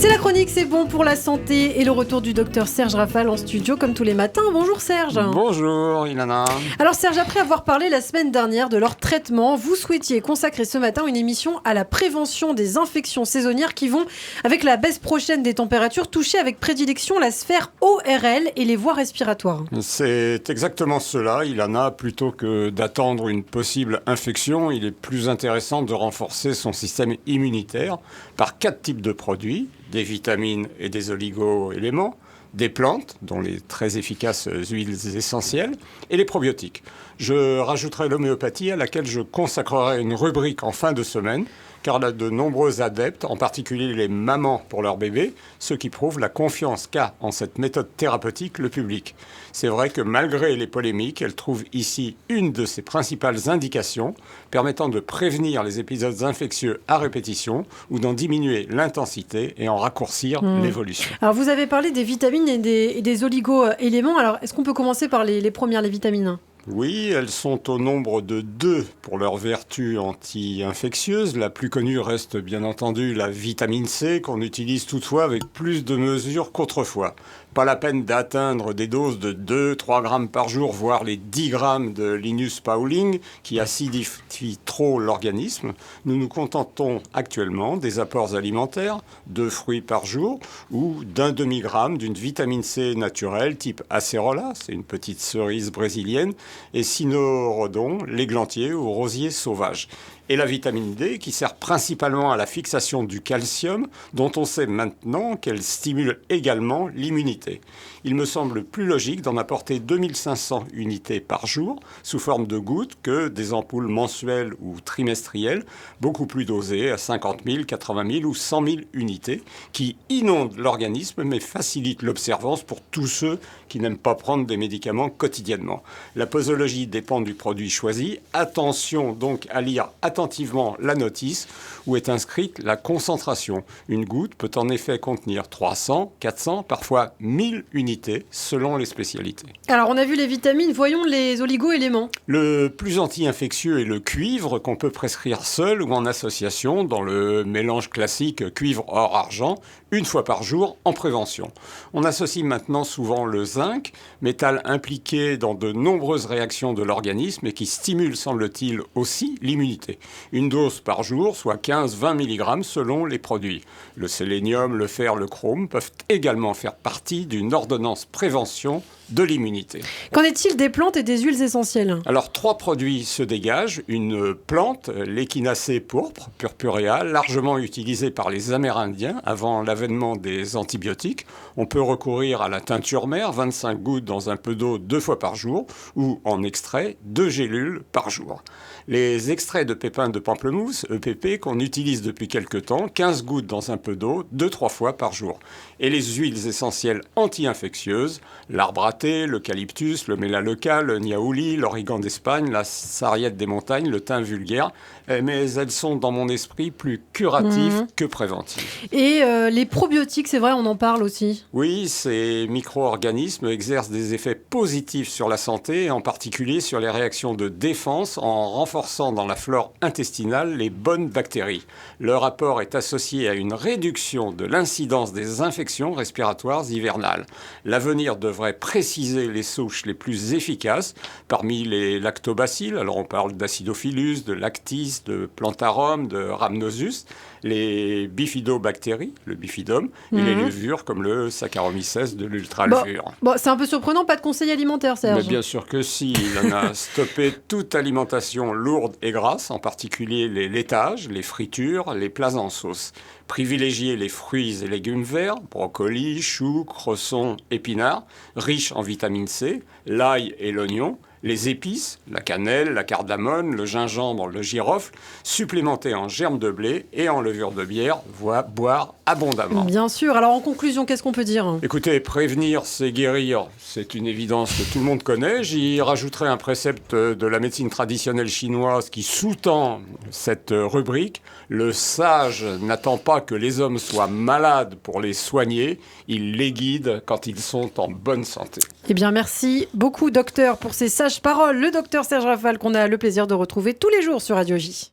C'est la chronique, c'est bon pour la santé et le retour du docteur Serge Rafal en studio comme tous les matins. Bonjour Serge. Bonjour Ilana. Alors Serge, après avoir parlé la semaine dernière de leur traitement, vous souhaitiez consacrer ce matin une émission à la prévention des infections saisonnières qui vont, avec la baisse prochaine des températures, toucher avec prédilection la sphère ORL et les voies respiratoires. C'est exactement cela, Ilana. Plutôt que d'attendre une possible infection, il est plus intéressant de renforcer son système immunitaire par 4 types de produits: des vitamines et des oligo-éléments, des plantes, dont les très efficaces huiles essentielles, et les probiotiques. Je rajouterai l'homéopathie à laquelle je consacrerai une rubrique en fin de semaine, car là, de nombreux adeptes, en particulier les mamans pour leurs bébés, ce qui prouve la confiance qu'a en cette méthode thérapeutique le public. C'est vrai que malgré les polémiques, elle trouve ici une de ses principales indications permettant de prévenir les épisodes infectieux à répétition ou d'en diminuer l'intensité et en raccourcir l'évolution. Alors vous avez parlé des vitamines et des oligo-éléments. Alors est-ce qu'on peut commencer par les premières, les vitamines ? Oui, elles sont au nombre de 2 pour leur vertu anti-infectieuse. La plus connue reste bien entendu la vitamine C, qu'on utilise toutefois avec plus de mesures qu'autrefois. Pas la peine d'atteindre des doses de 2-3 grammes par jour, voire les 10 grammes de Linus Pauling, qui acidifie trop l'organisme. Nous nous contentons actuellement des apports alimentaires, 2 fruits par jour, ou d'un demi-gramme d'une vitamine C naturelle type acérola, c'est une petite cerise brésilienne, et cynorhodon, l'églantier ou rosier sauvage. Et la vitamine D qui sert principalement à la fixation du calcium, dont on sait maintenant qu'elle stimule également l'immunité. Il me semble plus logique d'en apporter 2500 unités par jour sous forme de gouttes que des ampoules mensuelles ou trimestrielles, beaucoup plus dosées à 50 000, 80 000 ou 100 000 unités, qui inondent l'organisme mais facilitent l'observance pour tous ceux qui n'aiment pas prendre des médicaments quotidiennement. La posologie dépend du produit choisi. Attention donc à lire attentivement la notice où est inscrite la concentration. Une goutte peut en effet contenir 300, 400, parfois 1000 unités selon les spécialités. Alors on a vu les vitamines, voyons les oligo-éléments. Le plus anti-infectieux est le cuivre qu'on peut prescrire seul ou en association dans le mélange classique cuivre or argent, une fois par jour en prévention. On associe maintenant souvent le zinc, métal impliqué dans de nombreuses réactions de l'organisme et qui stimule, semble-t-il, aussi l'immunité. Une dose par jour, soit 15-20 mg selon les produits. Le sélénium, le fer, le chrome peuvent également faire partie d'une ordonnance prévention de l'immunité. Qu'en est-il des plantes et des huiles essentielles ? Alors, 3 produits se dégagent. Une plante, l'échinacée pourpre, purpurea, largement utilisée par les Amérindiens avant l'avènement des antibiotiques. On peut recourir à la teinture mère, 25 gouttes dans un peu d'eau 2 fois par jour, ou en extrait, 2 gélules par jour. Les extraits de pépins de pamplemousse, EPP, qu'on utilise depuis quelque temps, 15 gouttes dans un peu d'eau, 2-3 fois par jour. Et les huiles essentielles anti-infectieuses, l'arbre à thé, l'eucalyptus, le mélaleuca, le niaouli, l'origan d'Espagne, la sarriette des montagnes, le thym vulgaire, mais elles sont dans mon esprit plus curatives que préventives. Et les probiotiques, c'est vrai, on en parle aussi. Oui, ces micro-organismes exercent des effets positifs sur la santé, et en particulier sur les réactions de défense en renforçant dans la flore intestinale les bonnes bactéries. Leur apport est associé à une réduction de l'incidence des infections respiratoires hivernales. L'avenir devrait préciser les souches les plus efficaces parmi les lactobacilles. Alors on parle d'acidophilus, de lactis, de plantarum, de rhamnosus, les bifidobactéries, le bifidum, et les levures comme le Saccharomyces de l'ultralevure. Bon, c'est un peu surprenant, pas de conseils alimentaires, Serge. Mais bien sûr que si, il en a stoppé toute alimentation lourde et grasse, en particulier les laitages, les fritures, les plats en sauce. Privilégier les fruits et légumes verts, brocolis, choux, cresson, épinards, riches en vitamine C, l'ail et l'oignon, les épices, la cannelle, la cardamone, le gingembre, le girofle, supplémentés en germe de blé et en levure de bière, boire abondamment. Bien sûr. Alors en conclusion, qu'est-ce qu'on peut dire ? Écoutez, prévenir, c'est guérir. C'est une évidence que tout le monde connaît. J'y rajouterai un précepte de la médecine traditionnelle chinoise qui sous-tend cette rubrique. Le sage n'attend pas que les hommes soient malades pour les soigner. Il les guide quand ils sont en bonne santé. Eh bien, merci beaucoup, docteur, pour ces sages paroles. Le docteur Serge Rafal, qu'on a le plaisir de retrouver tous les jours sur Radio J.